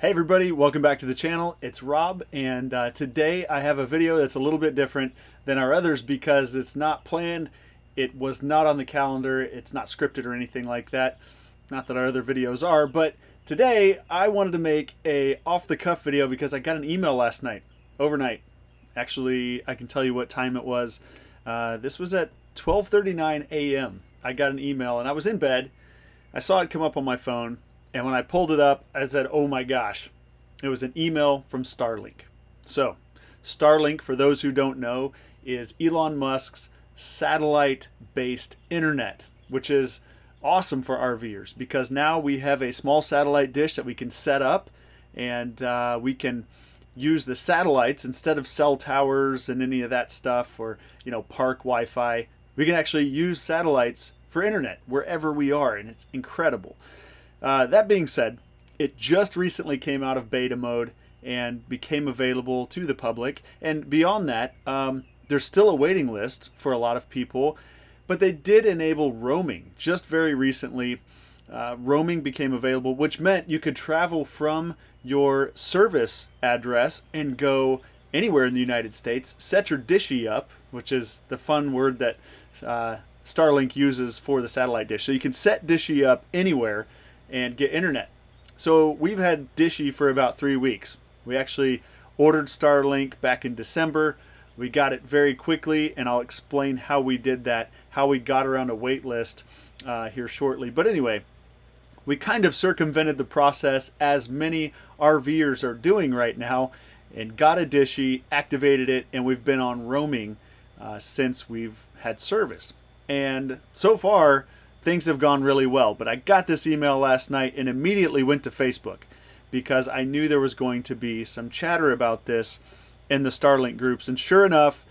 Hey everybody, welcome back to the channel. It's Rob, and today I have a video that's a little bit different than our others because it's not planned, it was not on the calendar, it's not scripted or anything like that. Not that our other videos are, but today I wanted to make a off-the-cuff video because I got an email last night, overnight. Actually, I can tell you what time it was. This was at 12:39 a.m. I got an email and I was in bed. I saw it come up on my phone. And when I pulled it up, I said, oh my gosh, it was an email from Starlink. So, Starlink, for those who don't know, is Elon Musk's satellite-based internet, which is awesome for RVers because now we have a small satellite dish that we can set up and we can use the satellites instead of cell towers and any of that stuff or, park Wi-Fi. We can actually use satellites for internet wherever we are, and it's incredible. That being said, it just recently came out of beta mode and became available to the public. And beyond that, there's still a waiting list for a lot of people, but they did enable roaming just very recently. Roaming became available, which meant you could travel from your service address and go anywhere in the United States, set your dishy up, which is the fun word that Starlink uses for the satellite dish. So you can set dishy up anywhere and get internet. So we've had dishy for about 3 weeks. We actually ordered Starlink back in December. We got it very quickly, and I'll explain how we did that, how we got around a wait list here shortly. But anyway, we kind of circumvented the process as many RVers are doing right now and got a dishy, activated it, and we've been on roaming since we've had service. And so far, things have gone really well, but I got this email last night and immediately went to Facebook because I knew there was going to be some chatter about this in the Starlink groups. And sure enough,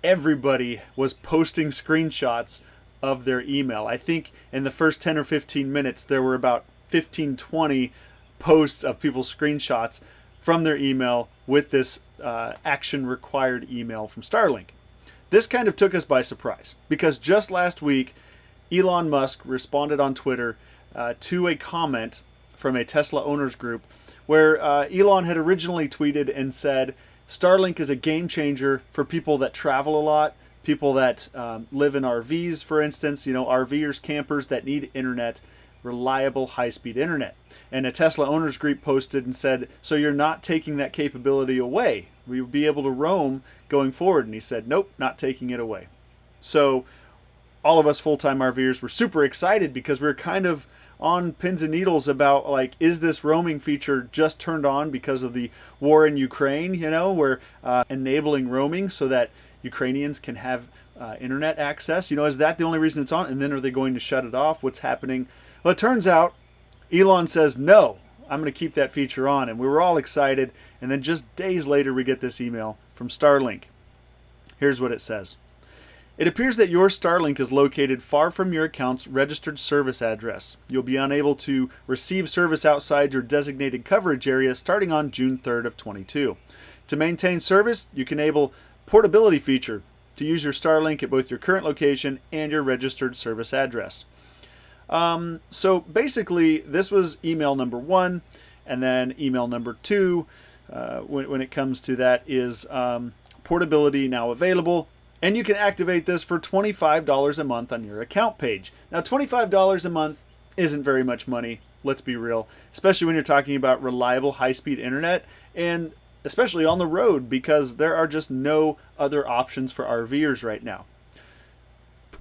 everybody was posting screenshots of their email. I think in the first 10 or 15 minutes, there were about 15, 20 posts of people's screenshots from their email with this action required email from Starlink. This kind of took us by surprise because just last week, Elon Musk responded on Twitter to a comment from a Tesla owners group where Elon had originally tweeted and said, Starlink is a game changer for people that travel a lot, people that live in RVs, for instance, RVers, campers that need internet, reliable high-speed internet. And a Tesla owners group posted and said, so you're not taking that capability away. We will be able to roam going forward. And he said, nope, not taking it away. So all of us full-time RVers were super excited because we were kind of on pins and needles about, like, is this roaming feature just turned on because of the war in Ukraine, we're enabling roaming so that Ukrainians can have internet access. Is that the only reason it's on? And then are they going to shut it off? What's happening? Well, it turns out Elon says, no, I'm going to keep that feature on. And we were all excited. And then just days later, we get this email from Starlink. Here's what it says. It appears that your Starlink is located far from your account's registered service address. You'll be unable to receive service outside your designated coverage area starting on June 3rd of 22. To maintain service, you can enable portability feature to use your Starlink at both your current location and your registered service address. So basically, this was email number 1, and then email number 2, when it comes to that, is portability now available. And you can activate this for $25 a month on your account page. Now, $25 a month isn't very much money, let's be real, especially when you're talking about reliable high-speed internet and especially on the road because there are just no other options for RVers right now.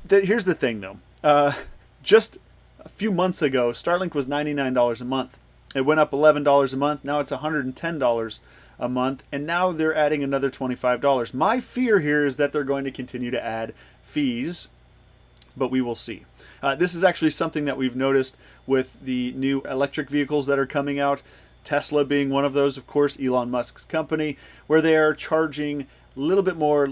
Here's the thing, though. Just a few months ago, Starlink was $99 a month. It went up $11 a month. Now it's $110 a month, and now they're adding another $25. My fear here is that they're going to continue to add fees, but we will see. This is actually something that we've noticed with the new electric vehicles that are coming out, Tesla being one of those, of course, Elon Musk's company, where they are charging a little bit more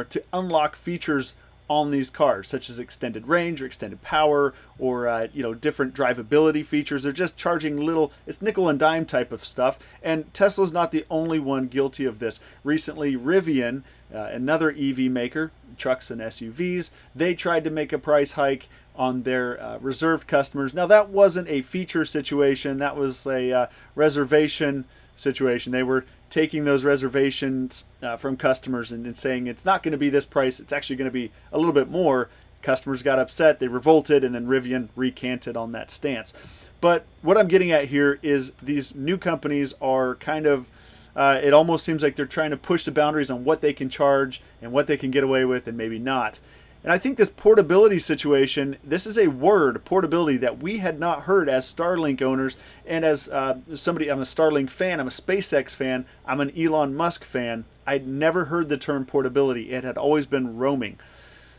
to unlock features on these cars, such as extended range or extended power or different drivability features. They're just charging little, it's nickel and dime type of stuff. And Tesla's not the only one guilty of this. Recently, Rivian, another EV maker, trucks and SUVs, they tried to make a price hike on their reserved customers. Now, that wasn't a feature situation. That was a reservation situation. They were taking those reservations from customers and saying it's not going to be this price. It's actually going to be a little bit more. Customers got upset. They revolted, and then Rivian recanted on that stance. But what I'm getting at here is these new companies are kind of, it almost seems like they're trying to push the boundaries on what they can charge and what they can get away with and maybe not. And I think this portability situation, this is a word, portability, that we had not heard as Starlink owners. And as somebody, I'm a Starlink fan, I'm a SpaceX fan, I'm an Elon Musk fan. I'd never heard the term portability. It had always been roaming.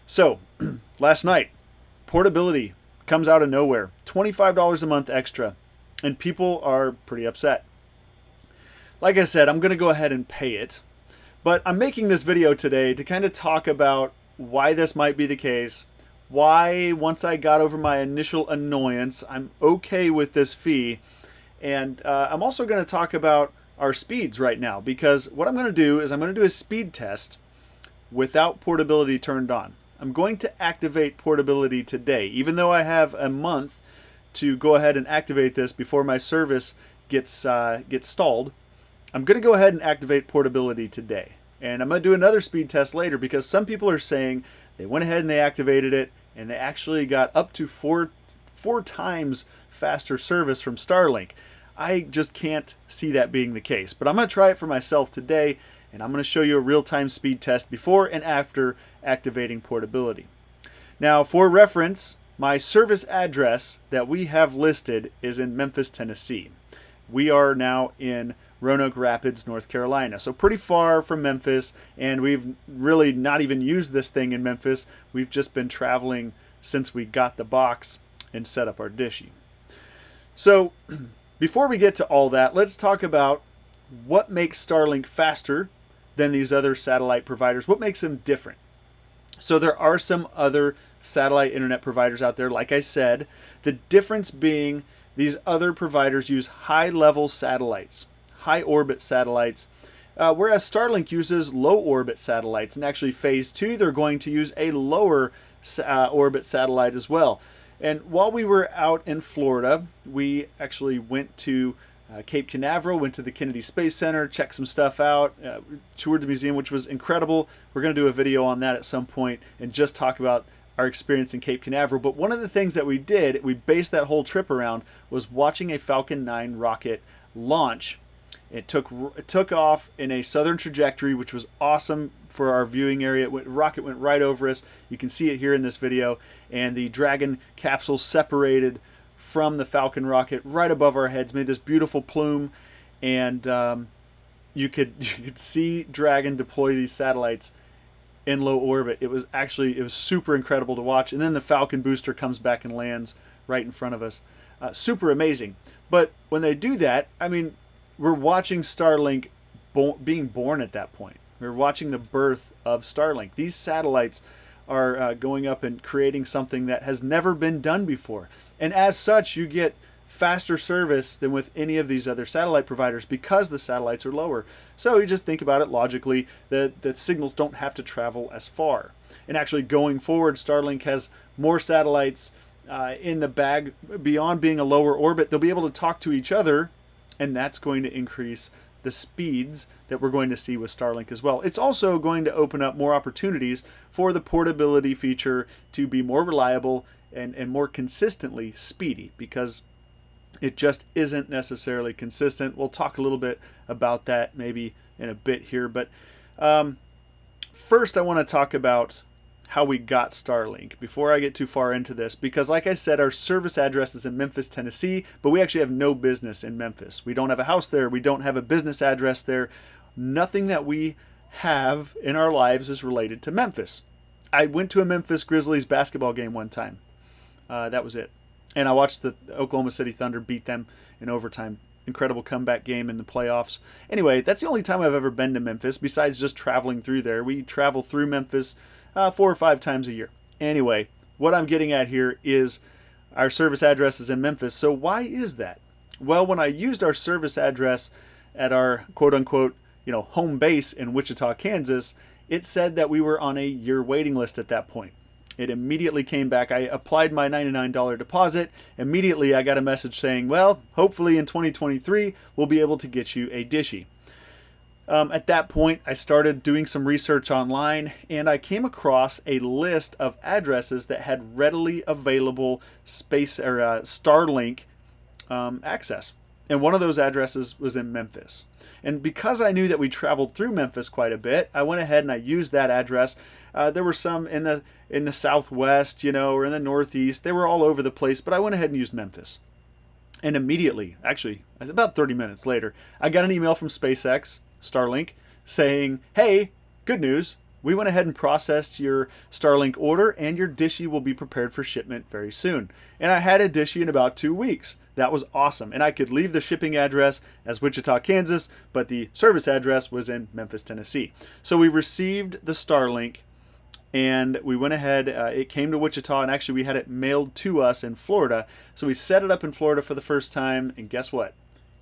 So last night, portability comes out of nowhere, $25 a month extra, and people are pretty upset. Like I said, I'm going to go ahead and pay it, but I'm making this video today to kind of talk about why this might be the case, why once I got over my initial annoyance, I'm okay with this fee, and I'm also going to talk about our speeds right now, because what I'm going to do is I'm going to do a speed test without portability turned on. I'm going to activate portability today, even though I have a month to go ahead and activate this before my service gets stalled. I'm going to go ahead and activate portability today. And I'm going to do another speed test later, because some people are saying they went ahead and they activated it and they actually got up to four times faster service from Starlink. I just can't see that being the case. But I'm going to try it for myself today, and I'm going to show you a real-time speed test before and after activating portability. Now, for reference, my service address that we have listed is in Memphis, Tennessee. We are now in Roanoke Rapids, North Carolina. So pretty far from Memphis, and we've really not even used this thing in Memphis. We've just been traveling since we got the box and set up our dishy. So before we get to all that, let's talk about what makes Starlink faster than these other satellite providers. What makes them different? So there are some other satellite internet providers out there, like I said. The difference being these other providers use high-level satellites, high-orbit satellites, whereas Starlink uses low-orbit satellites. And actually, phase 2, they're going to use a lower orbit satellite as well. And while we were out in Florida, we actually went to Cape Canaveral, went to the Kennedy Space Center, checked some stuff out, toured the museum, which was incredible. We're going to do a video on that at some point and just talk about our experience in Cape Canaveral. But one of the things that we did, we based that whole trip around, was watching a Falcon 9 rocket launch. It took off in a southern trajectory, which was awesome for our viewing area. Rocket went right over us. You can see it here in this video. And the Dragon capsule separated from the Falcon rocket right above our heads, made this beautiful plume. And you could see Dragon deploy these satellites in low orbit. It was super incredible to watch. And then the Falcon booster comes back and lands right in front of us. Super amazing. But when they do that, I mean, we're watching Starlink being born at that point. We're watching the birth of Starlink. These satellites are going up and creating something that has never been done before. And as such, you get faster service than with any of these other satellite providers because the satellites are lower. So you just think about it logically, the signals don't have to travel as far. And actually going forward, Starlink has more satellites in the bag beyond being a lower orbit. They'll be able to talk to each other, and that's going to increase the speeds that we're going to see with Starlink as well. It's also going to open up more opportunities for the portability feature to be more reliable and more consistently speedy, because it just isn't necessarily consistent. We'll talk a little bit about that maybe in a bit here, but first I want to talk about how we got Starlink before I get too far into this, because like I said, our service address is in Memphis, Tennessee, but we actually have no business in Memphis. We don't have a house there. We don't have a business address there. Nothing that we have in our lives is related to Memphis. I went to a Memphis Grizzlies basketball game one time. That was it. And I watched the Oklahoma City Thunder beat them in overtime. Incredible comeback game in the playoffs. Anyway, that's the only time I've ever been to Memphis besides just traveling through there. We travel through Memphis 4 or 5 times a year. Anyway, what I'm getting at here is our service address is in Memphis. So why is that? Well, when I used our service address at our quote-unquote, home base in Wichita, Kansas, it said that we were on a year waiting list at that point. It immediately came back. I applied my $99 deposit. Immediately I got a message saying, well, hopefully in 2023 we'll be able to get you a dishy. At that point, I started doing some research online, and I came across a list of addresses that had readily available Starlink access. And one of those addresses was in Memphis. And because I knew that we traveled through Memphis quite a bit, I went ahead and I used that address. There were some in the Southwest, or in the Northeast. They were all over the place, but I went ahead and used Memphis. And immediately, actually, about 30 minutes later, I got an email from SpaceX, Starlink, saying, hey, good news. We went ahead and processed your Starlink order, and your dishy will be prepared for shipment very soon. And I had a dishy in about 2 weeks. That was awesome. And I could leave the shipping address as Wichita, Kansas, but the service address was in Memphis, Tennessee. So we received the Starlink, and we went ahead, it came to Wichita, and actually we had it mailed to us in Florida. So we set it up in Florida for the first time, and guess what?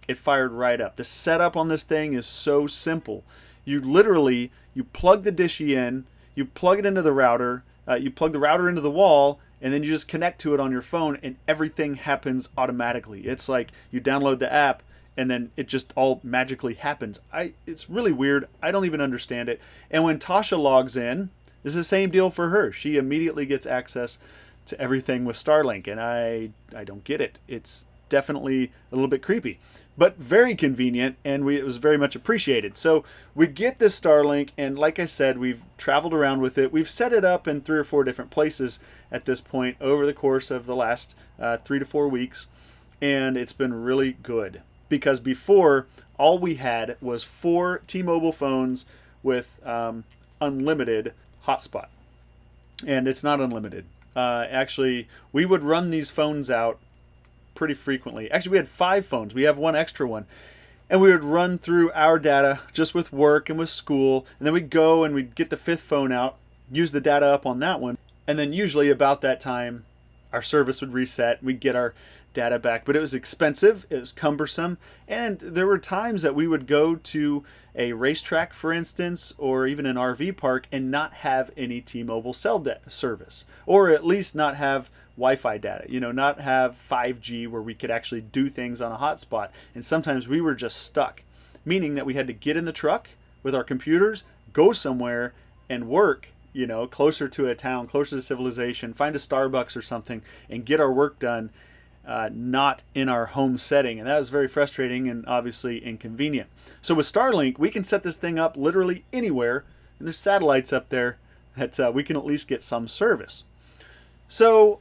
It fired right up. The setup on this thing is so simple. You literally, you plug the dishy in, you plug it into the router, you plug the router into the wall, and then you just connect to it on your phone, and everything happens automatically. It's like you download the app, and then it just all magically happens. It's really weird. I don't even understand it. And when Tasha logs in, it's the same deal for her. She immediately gets access to everything with Starlink, and I don't get it. It's definitely a little bit creepy, but very convenient, and it was very much appreciated. So we get this Starlink, and like I said, we've traveled around with it. We've set it up in 3 or 4 different places at this point over the course of the last 3 to 4 weeks, and it's been really good, because before all we had was 4 T-Mobile phones with unlimited hotspot, and it's not unlimited. Actually, we would run these phones out pretty frequently. Actually, we had 5 phones. We have 1 extra one. And we would run through our data just with work and with school. And then we'd go and we'd get the 5th phone out, use the data up on that one. And then usually about that time, our service would reset. We'd get our data back. But it was expensive. It was cumbersome. And there were times that we would go to a racetrack, for instance, or even an RV park and not have any T-Mobile cell service. Or at least not have Wi-Fi data, not have 5G where we could actually do things on a hotspot. And sometimes we were just stuck, meaning that we had to get in the truck with our computers, go somewhere and work, closer to a town, closer to civilization, find a Starbucks or something and get our work done, not in our home setting. And that was very frustrating and obviously inconvenient. So with Starlink, we can set this thing up literally anywhere, and there's satellites up there that we can at least get some service. So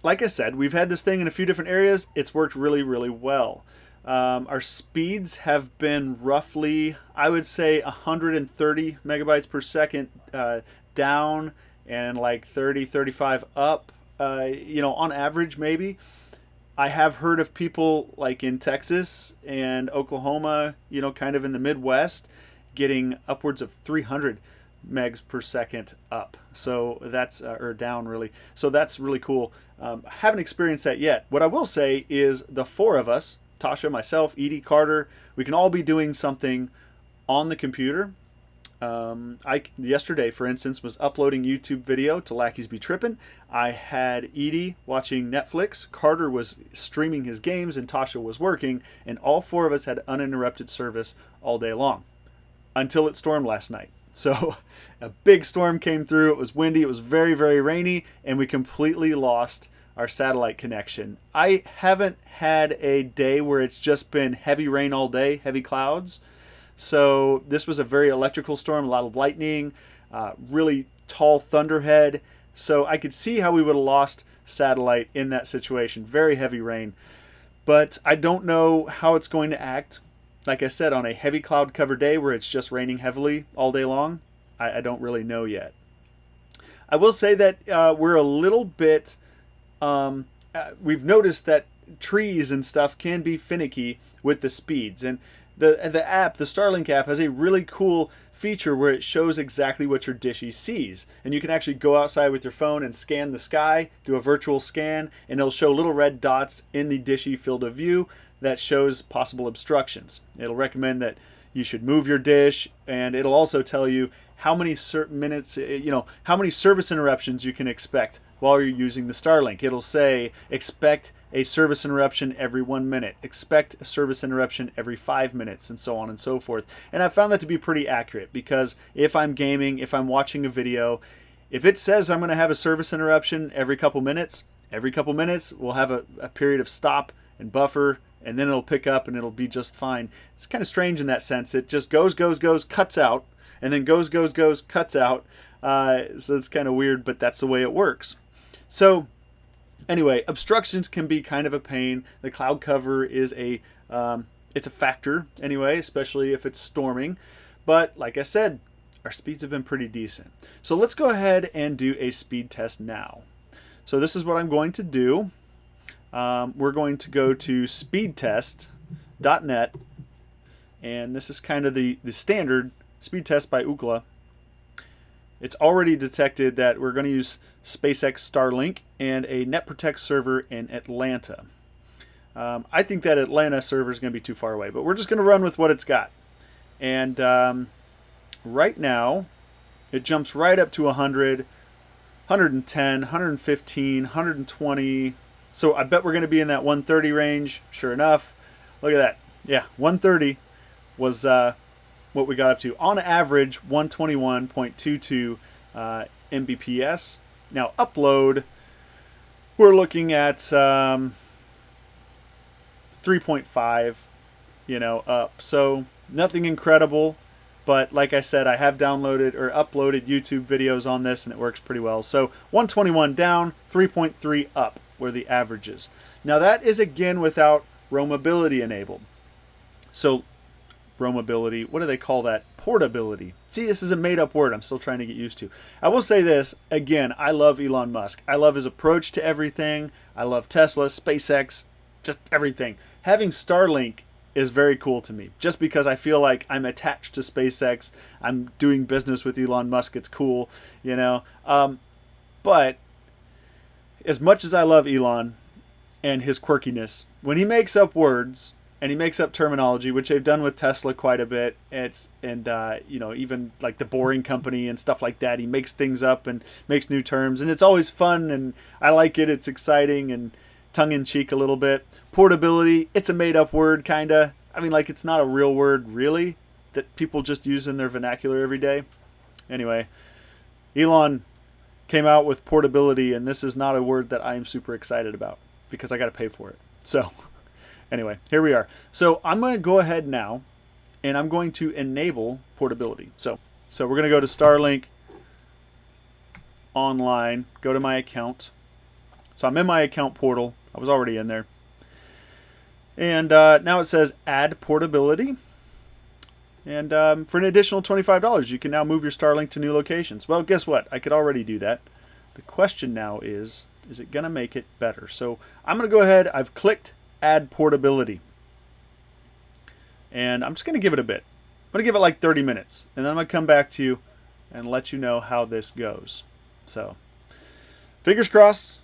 like I said, we've had this thing in a few different areas. It's worked really, really well. Our speeds have been roughly, I would say, 130 megabytes per second down and like 30, 35 up, on average maybe. I have heard of people like in Texas and Oklahoma, kind of in the Midwest, getting upwards of 300 megs per second up. So that's, or down really. So that's really cool. Haven't experienced that yet. What I will say is the 4 of us, Tasha, myself, Edie, Carter, we can all be doing something on the computer. I yesterday, for instance, was uploading YouTube video to Lackeys Be Trippin'. I had Edie watching Netflix, Carter was streaming his games, and Tasha was working, and all 4 of us had uninterrupted service all day long until it stormed last night. So a big storm came through. It was windy. It was very, very rainy, and we completely lost our satellite connection. I haven't had a day where it's just been heavy rain all day, heavy clouds. So this was a very electrical storm, a lot of lightning, really tall thunderhead. So I could see how we would have lost satellite in that situation. Very heavy rain. But I don't know how it's going to act. Like I said, on a heavy cloud covered day where it's just raining heavily all day long, I don't really know yet. I will say that we're a little bit, we've noticed that trees and stuff can be finicky with the speeds. And the app, the Starlink app, has a really cool feature where it shows exactly what your dishy sees. And you can actually go outside with your phone and scan the sky, do a virtual scan, and it'll show little red dots in the dishy field of view that shows possible obstructions. It'll recommend that you should move your dish, and it'll also tell you, how many minutes, how many service interruptions you can expect while you're using the Starlink. It'll say expect a service interruption every 1 minute, expect a service interruption every 5 minutes, and so on and so forth. And I found that to be pretty accurate, because if I'm gaming, if I'm watching a video, if it says I'm going to have a service interruption every couple minutes we'll have a period of stop and buffer, and then it'll pick up and it'll be just fine. It's kind of strange in that sense. It just goes, cuts out, and then goes, cuts out. So it's kind of weird, but that's the way it works. So anyway, obstructions can be kind of a pain. The cloud cover is it's a factor anyway, especially if it's storming. But like I said, our speeds have been pretty decent. So let's go ahead and do a speed test now. So this is what I'm going to do. We're going to go to speedtest.net, and this is kind of the standard speed test by Ookla. It's already detected that we're going to use SpaceX Starlink and a NetProtect server in Atlanta. I think that Atlanta server is going to be too far away, but we're just going to run with what it's got. And right now, it jumps right up to 100, 110, 115, 120. So I bet we're going to be in that 130 range. Sure enough, look at that. Yeah, 130 was what we got up to. On average, 121.22 Mbps. Now upload, we're looking at 3.5, up. So nothing incredible. But like I said, I have downloaded or uploaded YouTube videos on this, and it works pretty well. So 121 down, 3.3 up were the averages. Now that is again without roamability enabled. So roamability, what do they call that? Portability. See, this is a made-up word I'm still trying to get used to. I will say this, again, I love Elon Musk. I love his approach to everything. I love Tesla, SpaceX, just everything. Having Starlink is very cool to me, just because I feel like I'm attached to SpaceX. I'm doing business with Elon Musk. It's cool, but as much as I love Elon and his quirkiness, when he makes up words and he makes up terminology, which they've done with Tesla quite a bit, even like the Boring Company and stuff like that, he makes things up and makes new terms, and it's always fun, and I like it. It's exciting and tongue-in-cheek a little bit. Portability, it's a made-up word, kind of. I mean, like, it's not a real word, really, that people just use in their vernacular every day. Anyway, Elon came out with portability, and this is not a word that I am super excited about, because I got to pay for it. So, anyway, here we are. So, I'm going to go ahead now, and I'm going to enable portability. So we're going to go to Starlink online, go to my account. So I'm in my account portal. I was already in there. And now it says add portability. And for an additional $25, you can now move your Starlink to new locations. Well, guess what? I could already do that. The question now is it going to make it better? So I'm going to go ahead. I've clicked add portability. And I'm just going to give it a bit. I'm going to give it like 30 minutes. And then I'm going to come back to you and let you know how this goes. So fingers crossed.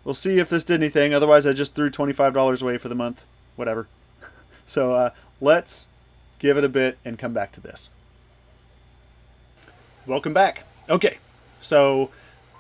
We'll see if this did anything. Otherwise, I just threw $25 away for the month. Whatever. So let's give it a bit and come back to this. Welcome back. Okay, so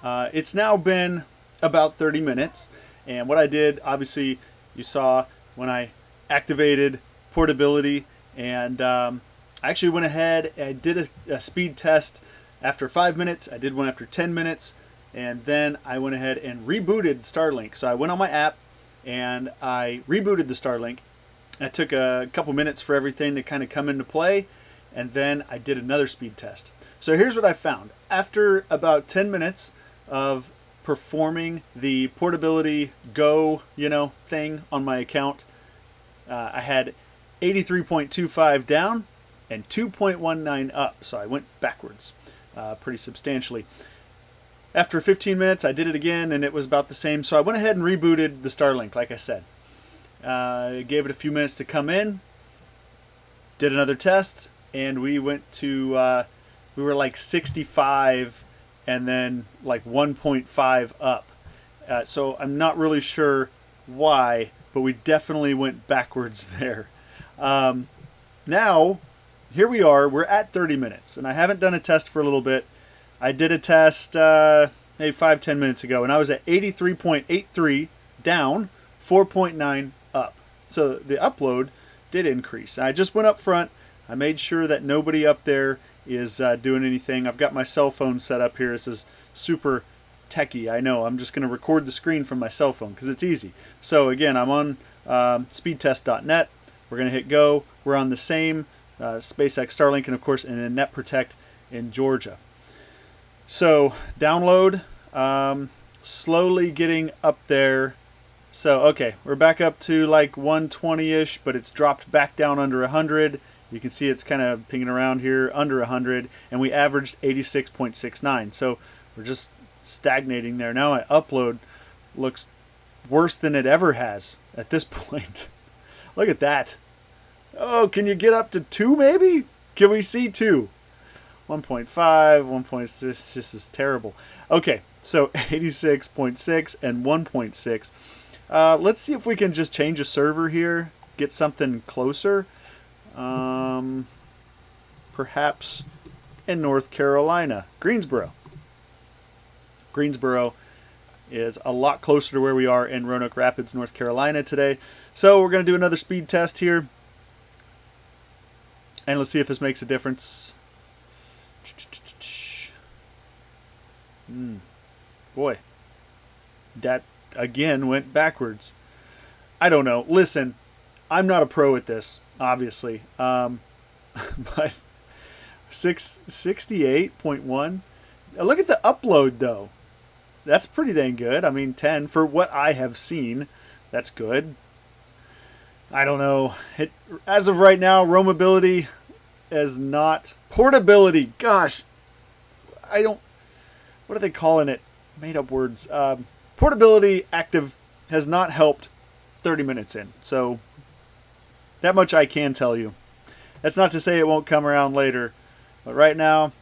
it's now been about 30 minutes. And what I did, obviously, you saw when I activated portability. And I actually went ahead and I did a speed test after 5 minutes. I did one after 10 minutes. And then I went ahead and rebooted Starlink. So I went on my app and I rebooted the Starlink. It took a couple minutes for everything to kind of come into play. And then I did another speed test. So here's what I found. After about 10 minutes of performing the portability go, thing on my account, I had 83.25 down and 2.19 up. So I went backwards pretty substantially. After 15 minutes, I did it again, and it was about the same. So I went ahead and rebooted the Starlink, like I said. Gave it a few minutes to come in. Did another test, and we went to, we were like 65, and then like 1.5 up. So I'm not really sure why, but we definitely went backwards there. Now, here we are. We're at 30 minutes, and I haven't done a test for a little bit. I did a test maybe 5-10 minutes ago, and I was at 83.83 down, 4.9 up. So the upload did increase. I just went up front. I made sure that nobody up there is doing anything. I've got my cell phone set up here. This is super techie, I know. I'm just going to record the screen from my cell phone because it's easy. So again, I'm on speedtest.net. We're going to hit go. We're on the same SpaceX Starlink and of course in a Net Protect in Georgia. So download, slowly getting up there. So okay, we're back up to like 120-ish, but it's dropped back down under 100. You can see it's kind of pinging around here under 100, and we averaged 86.69. So we're just stagnating there. Now my upload looks worse than it ever has at this point. Look at that. Oh, can you get up to 2 maybe? Can we see 2? 1.5, 1.6, this is terrible. Okay, so 86.6 and 1.6. Let's see if we can just change a server here, get something closer. Perhaps in North Carolina, Greensboro. Greensboro is a lot closer to where we are in Roanoke Rapids, North Carolina today. So we're going to do another speed test here. And let's see if this makes a difference. Boy, that again went backwards. I don't know. Listen, I'm not a pro at this, obviously. But 68.1. Look at the upload, though. That's pretty dang good. I mean, 10 for what I have seen. That's good. I don't know. As of right now, roamability is not. Portability. Gosh. I don't. What are they calling it? Made up words. Portability active has not helped 30 minutes in. So that much I can tell you. That's not to say it won't come around later. But right now,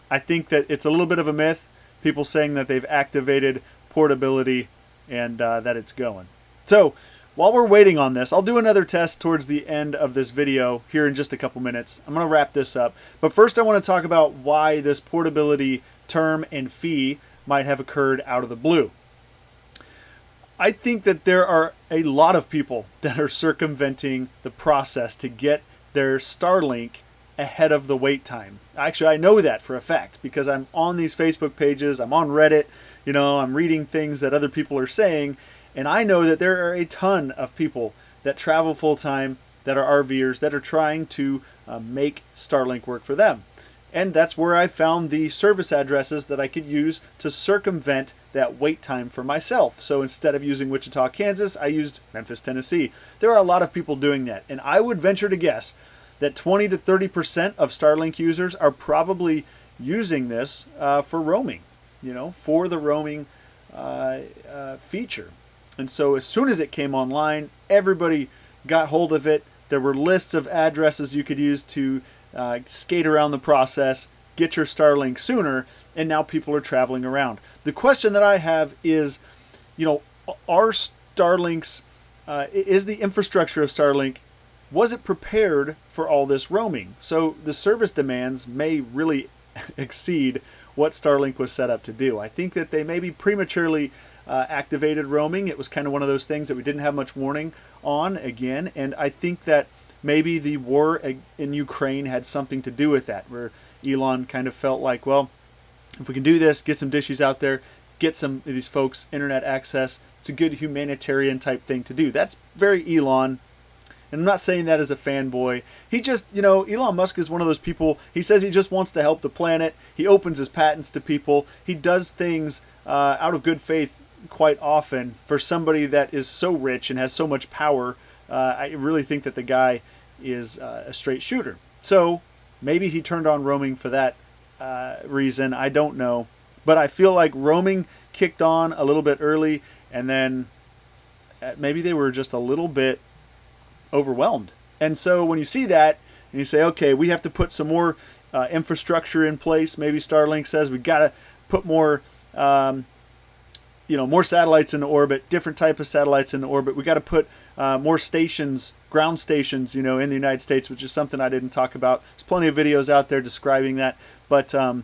I think that it's a little bit of a myth. People saying that they've activated portability and that it's going. So while we're waiting on this, I'll do another test towards the end of this video here in just a couple minutes. I'm going to wrap this up. But first I want to talk about why this portability term and fee might have occurred out of the blue. I think that there are a lot of people that are circumventing the process to get their Starlink ahead of the wait time. Actually, I know that for a fact because I'm on these Facebook pages, I'm on Reddit, I'm reading things that other people are saying, and I know that there are a ton of people that travel full-time, that are RVers, that are trying to make Starlink work for them. And that's where I found the service addresses that I could use to circumvent that wait time for myself. So instead of using Wichita, Kansas, I used Memphis, Tennessee. There are a lot of people doing that, and I would venture to guess that 20 to 30% of Starlink users are probably using this for roaming, for the roaming feature. And so as soon as it came online, everybody got hold of it. There were lists of addresses you could use to skate around the process, get your Starlink sooner, and now people are traveling around. The question that I have is, are Starlinks, is the infrastructure of Starlink, was it prepared for all this roaming? So the service demands may really exceed what Starlink was set up to do. I think that they maybe prematurely activated roaming. It was kind of one of those things that we didn't have much warning on again, and I think that maybe the war in Ukraine had something to do with that, where Elon kind of felt like, well, if we can do this, get some dishes out there, get some of these folks internet access, it's a good humanitarian type thing to do. That's very Elon. And I'm not saying that as a fanboy. He just, Elon Musk is one of those people, he says he just wants to help the planet. He opens his patents to people. He does things out of good faith quite often for somebody that is so rich and has so much power. I really think that the guy is a straight shooter. So maybe he turned on roaming for that reason. I don't know. But I feel like roaming kicked on a little bit early, and then maybe they were just a little bit overwhelmed. And so when you see that and you say, okay, we have to put some more infrastructure in place, maybe Starlink says we got to put more more satellites in orbit, different type of satellites in orbit. We got to put more stations, ground stations, in the United States, which is something I didn't talk about. There's plenty of videos out there describing that, but some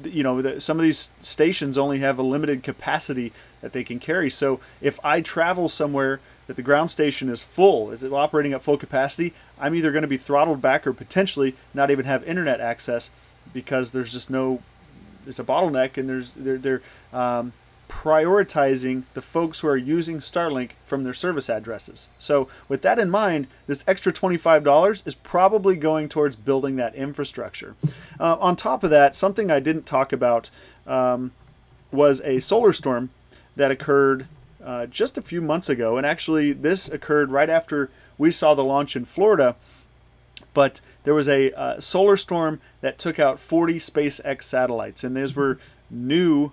of these stations only have a limited capacity that they can carry. So if I travel somewhere that the ground station is full, is it operating at full capacity, I'm either going to be throttled back or potentially not even have internet access because there's just there's a bottleneck, and they're prioritizing the folks who are using Starlink from their service addresses. So with that in mind, this extra $25 is probably going towards building that infrastructure. On top of that, something I didn't talk about was a solar storm that occurred just a few months ago. And actually, this occurred right after we saw the launch in Florida. But there was a solar storm that took out 40 SpaceX satellites, and those were new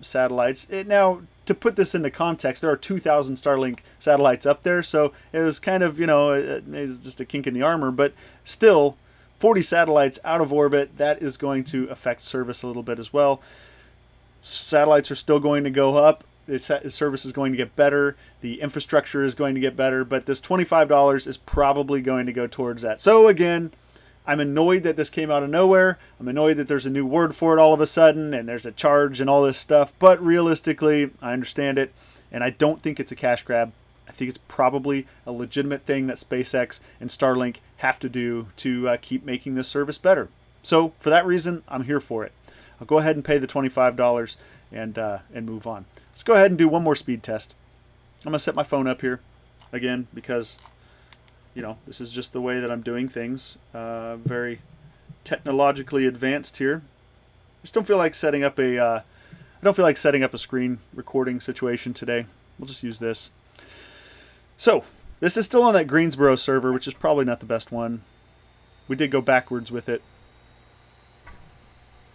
satellites. Now, to put this into context, there are 2,000 Starlink satellites up there, so it was kind of, it was just a kink in the armor, but still, 40 satellites out of orbit, that is going to affect service a little bit as well. Satellites are still going to go up. The service is going to get better. The infrastructure is going to get better, but this $25 is probably going to go towards that. So again, I'm annoyed that this came out of nowhere. I'm annoyed that there's a new word for it all of a sudden, and there's a charge and all this stuff. But realistically, I understand it, and I don't think it's a cash grab. I think it's probably a legitimate thing that SpaceX and Starlink have to do to keep making this service better. So for that reason, I'm here for it. I'll go ahead and pay the $25 and move on. Let's go ahead and do one more speed test. I'm going to set my phone up here again because, this is just the way that I'm doing things. Very technologically advanced here. I just don't feel like setting up a screen recording situation today. We'll just use this. So this is still on that Greensboro server, which is probably not the best one. We did go backwards with it.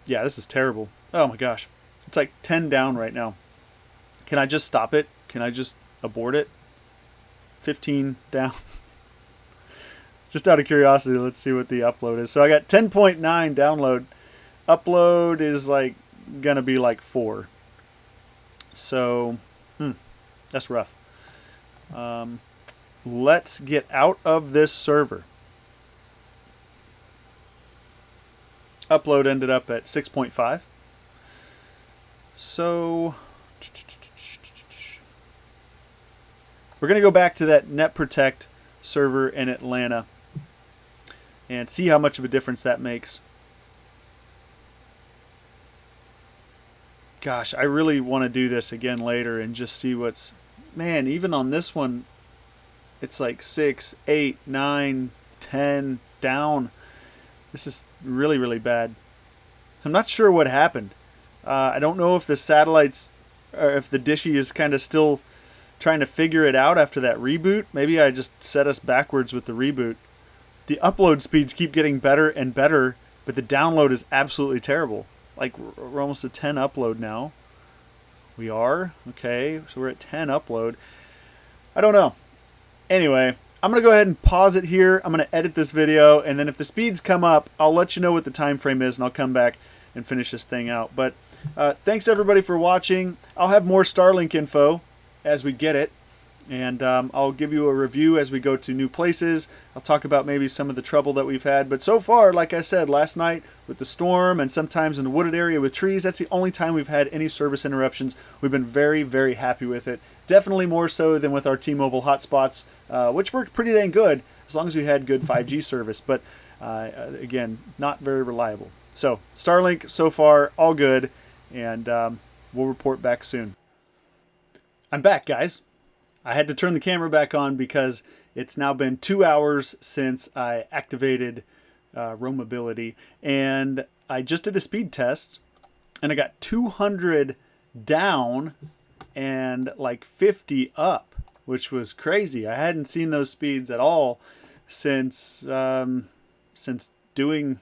Yeah, this is terrible. Oh my gosh. It's like 10 down right now. Can I just stop it? Can I just abort it? 15 down. Just out of curiosity, let's see what the upload is. So I got 10.9 download. Upload is like gonna be like 4. So, that's rough. Let's get out of this server. Upload ended up at 6.5. So we're going to go back to that NetProtect server in Atlanta and see how much of a difference that makes. Gosh, I really want to do this again later and just see what's... Man, even on this one, it's like 6, 8, 9, 10 down. This is really, really bad. I'm not sure what happened. I don't know if the satellites, or if the dishy is kind of still trying to figure it out after that reboot. Maybe I just set us backwards with the reboot. The upload speeds keep getting better and better, but the download is absolutely terrible. Like, we're almost at 10 upload now. We are? Okay, so we're at 10 upload. I don't know. Anyway, I'm going to go ahead and pause it here. I'm going to edit this video, and then if the speeds come up, I'll let you know what the time frame is, and I'll come back and finish this thing out. But thanks everybody for watching. I'll have more Starlink info as we get it, and I'll give you a review as we go to new places. I'll talk about maybe some of the trouble that we've had, but so far, like I said, last night with the storm and sometimes in the wooded area with trees, that's the only time we've had any service interruptions. We've been very, very happy with it. Definitely more so than with our T-Mobile hotspots, which worked pretty dang good as long as we had good 5G service, but again, not very reliable. So Starlink so far, all good, and we'll report back soon. I'm back, guys. I had to turn the camera back on because it's now been 2 hours since I activated roamability, and I just did a speed test, and I got 200 down and like 50 up, which was crazy. I hadn't seen those speeds at all since doing,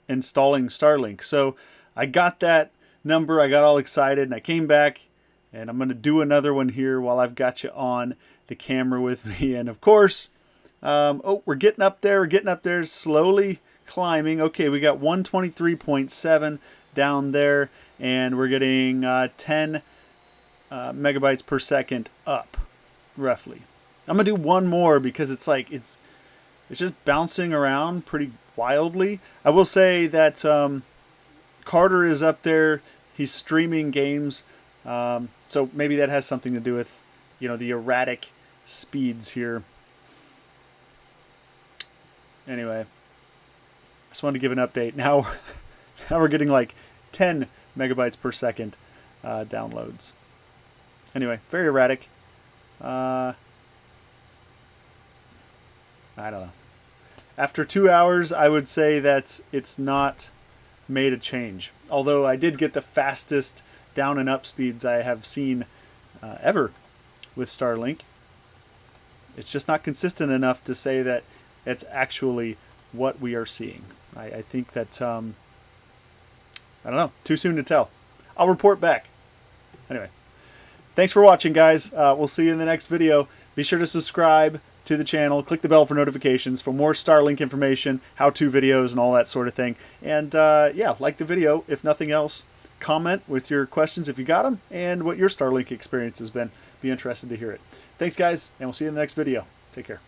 installing Starlink. So I got that number, I got all excited, and I came back, and I'm going to do another one here while I've got you on the camera with me. And of course, we're getting up there, slowly climbing. Okay, we got 123.7 down there, and we're getting 10 megabytes per second up, roughly. I'm gonna do one more because it's like it's just bouncing around pretty wildly. I will say that Carter is up there. He's streaming games, so maybe that has something to do with, you know, the erratic speeds here. Anyway, I just wanted to give an update. Now we're getting like 10 megabytes per second downloads. Anyway, very erratic. I don't know. After 2 hours, I would say that it's not made a change. Although I did get the fastest down and up speeds I have seen ever with Starlink. It's just not consistent enough to say that it's actually what we are seeing. I think that, I don't know, too soon to tell. I'll report back. Anyway, thanks for watching, guys. We'll see you in the next video. Be sure to subscribe to the channel, click the bell for notifications for more Starlink information, how-to videos, and all that sort of thing. And yeah, like the video, if nothing else. Comment with your questions if you got them, and what your Starlink experience has been. Be interested to hear it. Thanks, guys, and we'll see you in the next video. Take care.